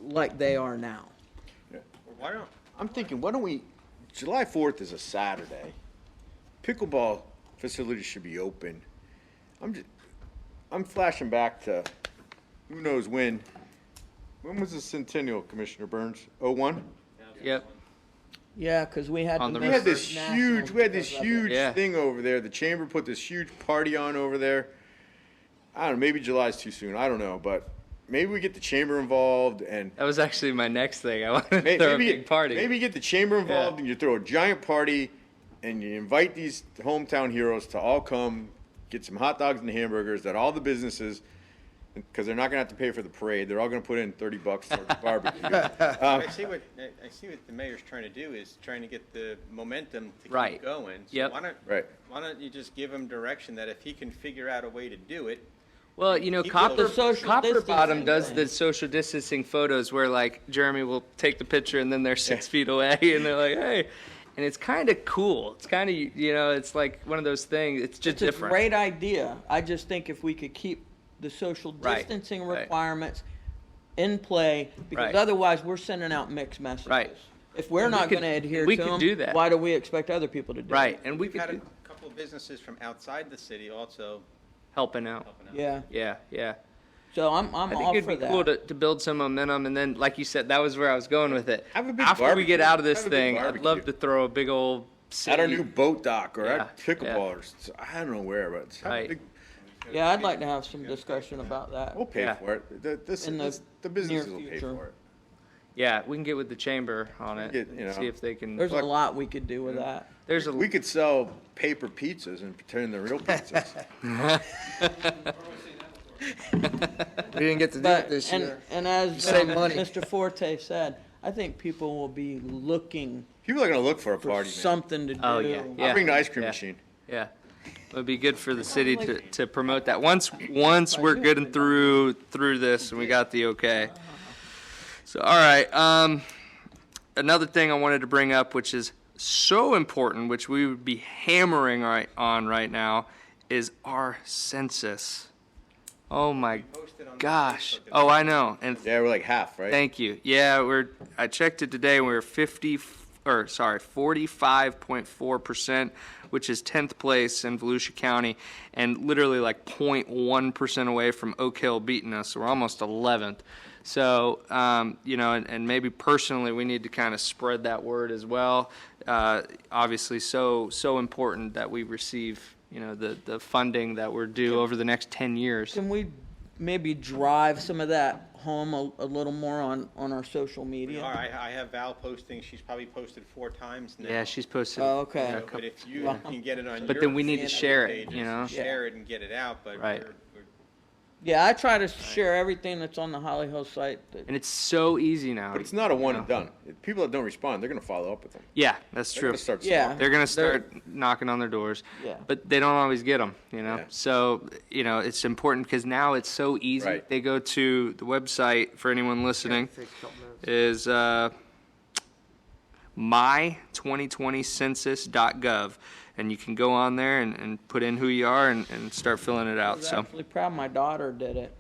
like they are now.
why don't,
I'm thinking, why don't we, July 4th is a Saturday. Pickleball facilities should be open. I'm flashing back to who knows when. When was the centennial, Commissioner Burns? 01?
Yep.
Yeah, because we had
On
to
the
We
miss
had this
national
huge,
because of it.
Yeah.
thing over there. The chamber put this huge party on over there. I don't know, maybe July's too soon. I don't know, but maybe we get the chamber involved and
That was actually my next thing. I wanted to
maybe,
throw a big party.
Maybe get the chamber involved
Yeah.
and you throw a giant party and you invite these hometown heroes to all come, get some hot dogs and hamburgers at all the businesses, because they're not going to have to pay for the parade. They're all going to put in $30 towards the barbecue.
I see what the mayor's trying to do is trying to get the momentum to
Right.
keep going. So
Yep.
Right.
why don't you just give him direction that if he can figure out a way to do it,
Well,
Keep
Copper,
the
social
Copper Bottom
distancing
does
thing.
the social distancing photos where, like, Jeremy will take the picture and then they're 6 feet away and they're like, hey. And it's kind of cool. It's kind of, it's like one of those things. It's just
It's a
different.
great idea. I just think if we could keep the social
Right,
distancing
right.
requirements in play, because
Right.
otherwise we're sending out mixed messages.
Right.
If we're
And we
not
could-
going to adhere
we
to
could
them,
do that.
why do we expect other people to do
Right.
it?
And we
we've
could
had
do
a couple of businesses from outside the city also
helping out.
helping out.
Yeah.
Yeah, yeah.
So I'm
I think
all
it'd
for
be cool
that.
to build some momentum, and then, like you said, that was where I was going with it.
Have a big
After we get
barbecue.
out of this
Have a big
thing, I'd
barbecue.
love to throw a big old city.
At our new boat dock or
Yeah,
at pickleballers. I don't know where, but have a
Right.
big-
Yeah, I'd like to have some discussion about that.
we'll pay
Yeah.
for it.
In the
The businesses
near
will pay
future.
for it.
Yeah, we can get with the chamber on it.
Get, you know,
see if they can.
There's a lot we could do with that.
There's a.
We could sell paper pizzas and pretend they're real pizzas.
We didn't get to do it
But,
this year.
and as
save money.
Mr. Forte said, I think people will be looking
People are going to look for a
for
party, man.
something to do.
Oh, yeah.
I'll bring the ice cream
Yeah.
machine.
Yeah, it would be good for the city to promote that. Once we're good and through this, and we got the okay. So, all right. Another thing I wanted to bring up, which is so important, which we would be hammering on right now, is our census. Oh my
Posted on the
gosh!
Facebook.
Oh, I know. And
Yeah, we're like half, right?
thank you. Yeah, I checked it today, and we were 45.4%, which is 10th place in Volusia County, and literally like 0.1% away from Oak Hill beating us. So we're almost 11th. So, and maybe personally, we need to kind of spread that word as well. Obviously, so important that we receive, the funding that we're due over the next 10 years.
Can we maybe drive some of that home a little more on our social media?
All right, I have Val posting, she's probably posted 4 times now.
Yeah, she's posted.
Oh, okay.
So, but if you
Wow.
can get it on your.
But then we need to
Facebook
share it,
pages,
you know?
Share it and get it out, but
Right.
we're
Yeah, I try to share everything that's on the Holly Hill site.
And it's so easy now.
But it's not a one and done. People that don't respond, they're going to follow up with them.
Yeah, that's
They're
true.
going to start.
Yeah.
stalking.
They're going to start knocking on their doors.
Yeah.
But they don't always get them,
Yeah.
So, it's important because now it's so easy.
Right.
They go to the website for anyone listening.
Take a couple minutes.
is my2020census.gov. And you can go on there and put in who you are and start filling it
I
out.
was
So,
actually proud my daughter did it.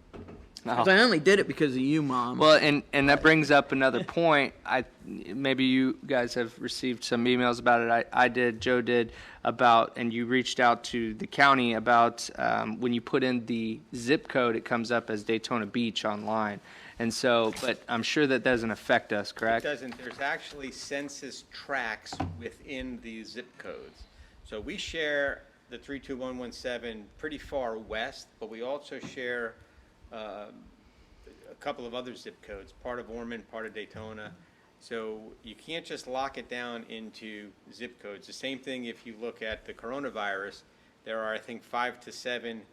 Oh.
'Cause I only did it because of you, Mom.
Well, and that brings up another point. Maybe you guys have received some emails about it. I did, Joe did, about, and you reached out to the county about when you put in the zip code, it comes up as Daytona Beach online. And so, but I'm sure that doesn't affect us,
It
correct?
doesn't, there's actually census tracts within the zip codes. So we share the 32117 pretty far west, but we also share a couple of other zip codes, part of Ormond, part of Daytona. So you can't just lock it down into zip codes. The same thing if you look at the coronavirus, there are, I think, 5 to 7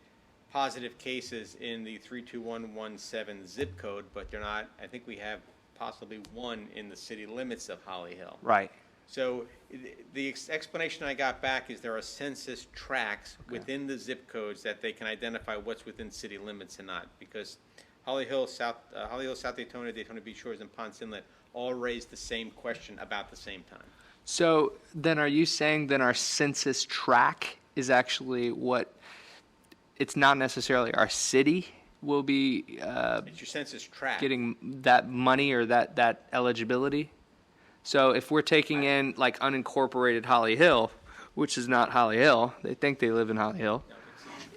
positive cases in the 32117 zip code, but they're not, I think we have possibly one in the city limits of Holly Hill.
Right.
So the explanation I got back is there are census tracts within the zip codes that they can identify what's within city limits and not, because Holly Hill, South Daytona, Daytona Beach Shores, and Ponce Inlet all raised the same question about the same time.
So then are you saying then our census tract is actually what, it's not necessarily our city will be
It's your census tract.
getting that money or that eligibility? So if we're taking in like unincorporated Holly Hill, which is not Holly Hill, they think they live in Holly Hill,
No,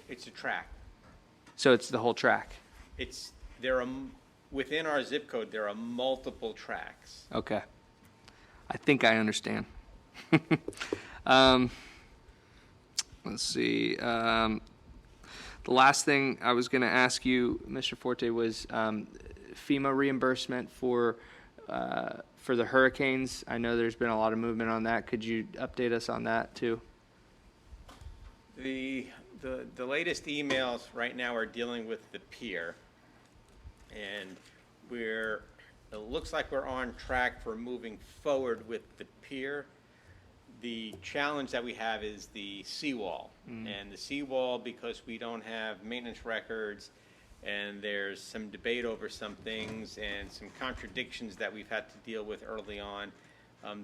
it's a tract.
so it's the whole tract.
Within our zip code, there are multiple tracts.
Okay. I think I understand. Let's see. The last thing I was going to ask you, Mr. Forte, was FEMA reimbursement for the hurricanes. I know there's been a lot of movement on that. Could you update us on that too?
The latest emails right now are dealing with the pier, and it looks like we're on track for moving forward with the pier. The challenge that we have is the seawall, and the seawall, because we don't have maintenance records, and there's some debate over some things and some contradictions that we've had to deal with early on.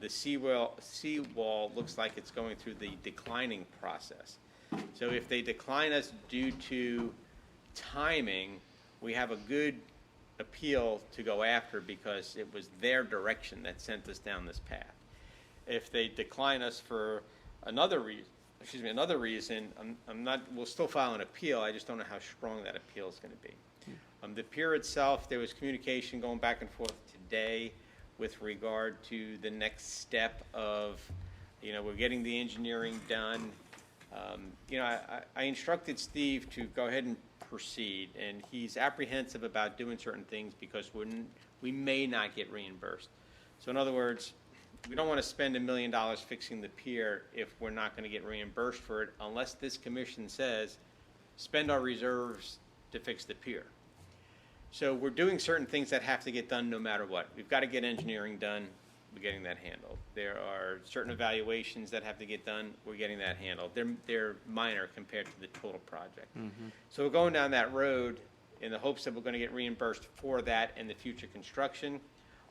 The seawall looks like it's going through the declining process. So if they decline us due to timing, we have a good appeal to go after because it was their direction that sent us down this path. If they decline us for another reason, we'll still file an appeal. I just don't know how strong that appeal is going to be. The pier itself, there was communication going back and forth today with regard to the next step of, we're getting the engineering done. I instructed Steve to go ahead and proceed, and he's apprehensive about doing certain things because we may not get reimbursed. So in other words, we don't want to spend $1 million fixing the pier if we're not going to get reimbursed for it unless this commission says, spend our reserves to fix the pier. So we're doing certain things that have to get done no matter what. We've got to get engineering done. We're getting that handled. There are certain evaluations that have to get done. We're getting that handled. They're minor compared to the total project. So we're going down that road in the hopes that we're going to get reimbursed for that and the future construction.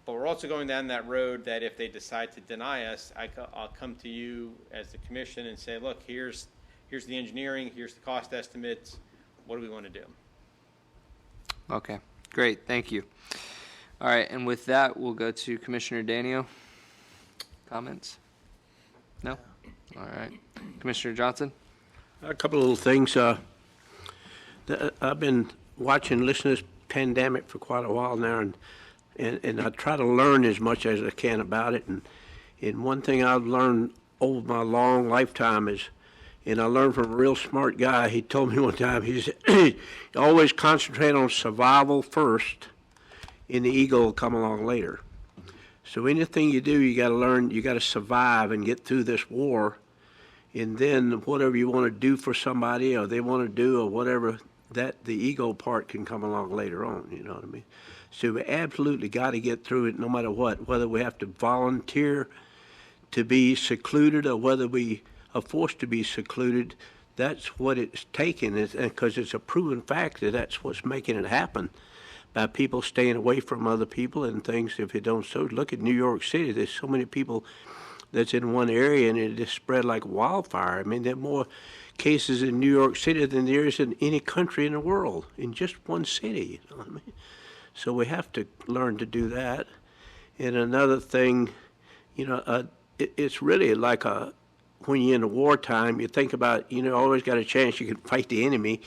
But we're also going down that road that if they decide to deny us, I'll come to you as the commission and say, look, here's the engineering, here's the cost estimates. What do we want to do?
Okay, great, thank you. All right, and with that, we'll go to Commissioner Danio. Comments? No? All right. Commissioner Johnson?
A couple of little things. I've been watching, listening to this pandemic for quite a while now, and I try to learn as much as I can about it. And one thing I've learned over my long lifetime is, and I learned from a real smart guy, he told me one time, he said, always concentrate on survival first, and the ego will come along later. So anything you do, you got to learn, you got to survive and get through this war, and then whatever you want to do for somebody or they want to do or whatever, that the ego part can come along later on, you know what I mean? So we absolutely got to get through it no matter what, whether we have to volunteer to be secluded or whether we are forced to be secluded. That's what it's taken, because it's a proven fact that that's what's making it happen. by people staying away from other people and things if it don't. So look at New York City. There's so many people that's in one area and it just spread like wildfire. I mean, there are more cases in New York City than there is in any country in the world, in just one city, you know what I mean? So we have to learn to do that. And another thing, you know, it's really like when you're in a wartime, you think about, you know, always got a chance you can fight the enemy,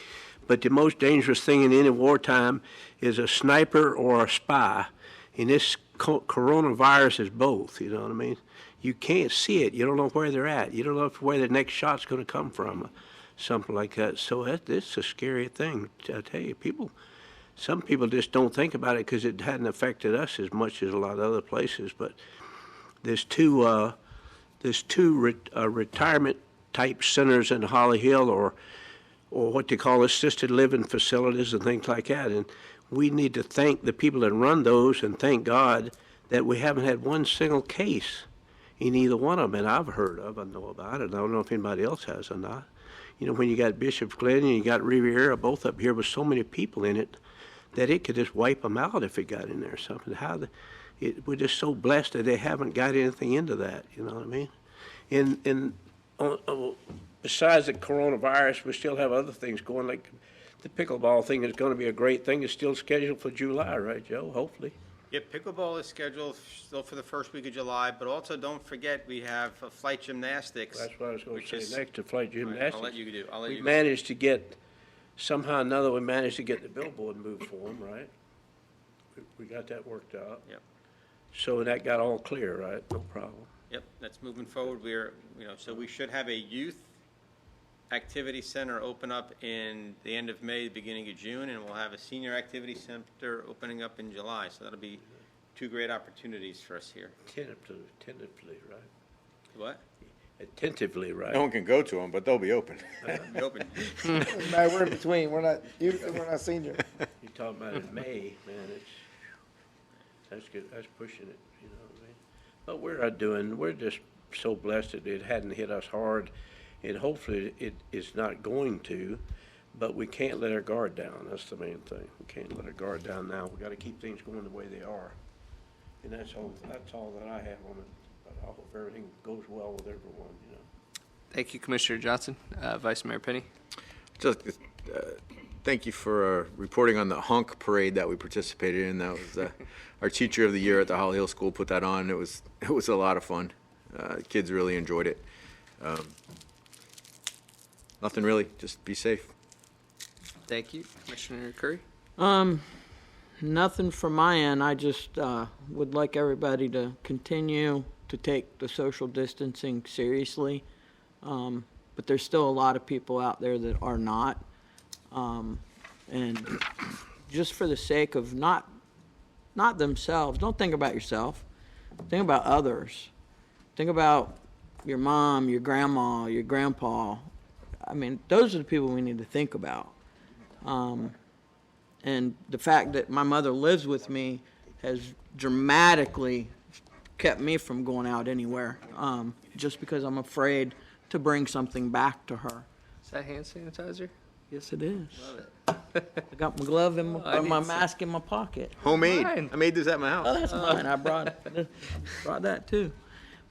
but the most dangerous thing in any wartime is a sniper or a spy. And this coronavirus is both, you know what I mean? You can't see it. You don't know where they're at. You don't know where the next shot's going to come from, something like that. So it's a scary thing. I tell you, some people just don't think about it because it hadn't affected us as much as a lot of other places. But there's two retirement type centers in Holly Hill, or what they call assisted living facilities and things like that. And we need to thank the people that run those and thank God that we haven't had one single case in either one of them, and I've heard of, I know about it. I don't know if anybody else has or not. You know, when you got Bishop's Glen and you got Riviera, both up here with so many people in it, that it could just wipe them out if it got in there or something. We're just so blessed that they haven't got anything into that, you know what I mean? And besides the coronavirus, we still have other things going, like the pickleball thing is going to be a great thing. It's still scheduled for July, right, Joe? Hopefully.
Yeah, pickleball is scheduled still for the first week of July, but also don't forget we have flight gymnastics.
That's what I was going
which
to
is-
say next to flight gymnastics.
I'll let you do.
We managed to get, somehow or another, we managed to get the billboard moved for them, right? We got that worked out.
Yep.
So that got all clear, right? No problem.
Yep, that's moving forward. So we should have a youth activity center open up in the end of May, beginning of June, and we'll have a senior activity center opening up in July. So that'll be two great opportunities for us here.
Tentatively, right?
What?
Attentively, right?
No one can go to them, but they'll be open.
Be open.
Man, we're in between. We're not youth and we're not senior.
You're talking about in May, man, that's good, that's pushing it, you know what I mean? But we're just so blessed that it hadn't hit us hard, and hopefully it is not going to, but we can't let our guard down, that's the main thing. We can't let our guard down now, we gotta keep things going the way they are. And that's all that I have on it, but I hope everything goes well with everyone, you know?
Thank you, Commissioner Johnson. Vice Mayor Penny?
Just, thank you for reporting on the hunk parade that we participated in. That was our teacher of the year at the Holly Hill School put that on. It was a lot of fun. Kids really enjoyed it. Nothing really, just be safe.
Thank you. Commissioner Curry?
Nothing from my end. I just would like everybody to continue to take the social distancing seriously. But there's still a lot of people out there that are not. And just for the sake of not themselves, don't think about yourself. Think about others. Think about your mom, your grandma, your grandpa. I mean, those are the people we need to think about. And the fact that my mother lives with me has dramatically kept me from going out anywhere, just because I'm afraid to bring something back to her.
Is that hand sanitizer?
Yes, it is.
Love it.
I got my glove in
I need
my
some.
mask in my pocket.
Homemade.
Mine.
I made this at my house.
Oh, that's mine. I brought that too.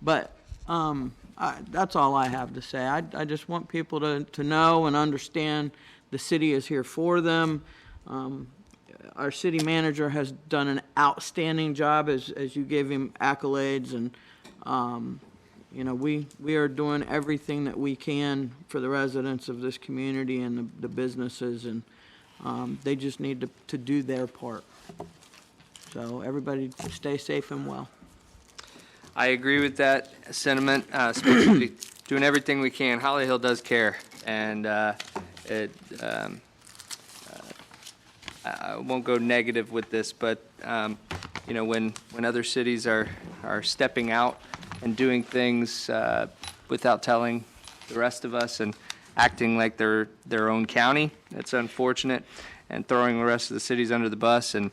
But that's all I have to say. I just want people to know and understand the city is here for them. Our city manager has done an outstanding job, as you gave him accolades, and you know, we are doing everything that we can for the residents of this community and the businesses, and they just need to do their part. So everybody stay safe and well.
I agree with that sentiment, especially doing everything we can. Holly Hill does care, and I won't go negative with this, but you know, when other cities are stepping out and doing things without telling the rest of us and acting like they're their own county, it's unfortunate, and throwing the rest of the cities under the bus, and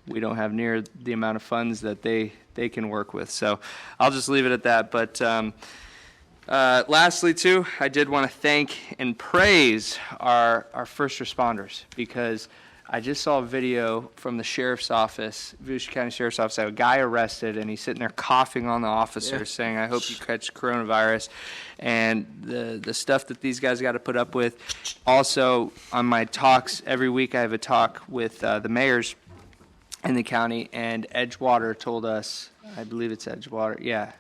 we don't have near the amount of funds that they can work with. So I'll just leave it at that. But lastly, too, I did want to thank and praise our first responders, because I just saw a video from the sheriff's office, Volusia County Sheriff's Office, a guy arrested, and he's sitting there coughing on the officer, saying, "I hope you catch coronavirus." And the stuff that these guys got to put up with. Also, on my talks, every week I have a talk with the mayors in the county, and Edgewater told us, I believe it's Edgewater, yeah,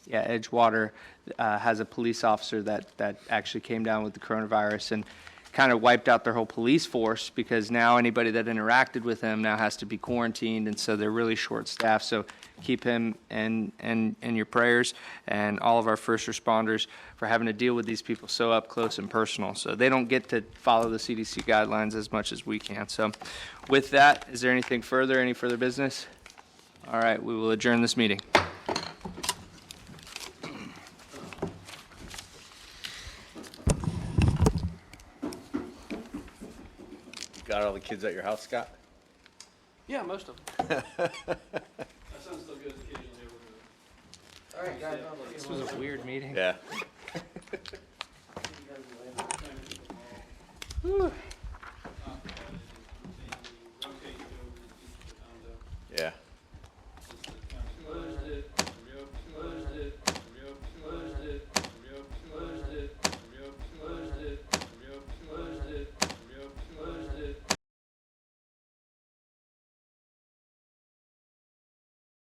Edgewater has a police officer that actually came down with the coronavirus and kind of wiped out their whole police force, because now anybody that interacted with him now has to be quarantined, and so they're really short-staffed. So keep him in your prayers, and all of our first responders for having to deal with these people so up close and personal. So they don't get to follow the CDC guidelines as much as we can. So with that, is there anything further, any further business? All right, we will adjourn this meeting.
Got all the kids at your house, Scott?
Yeah, most of them. My son still goes occasionally over to it.
This was a weird meeting.
Yeah.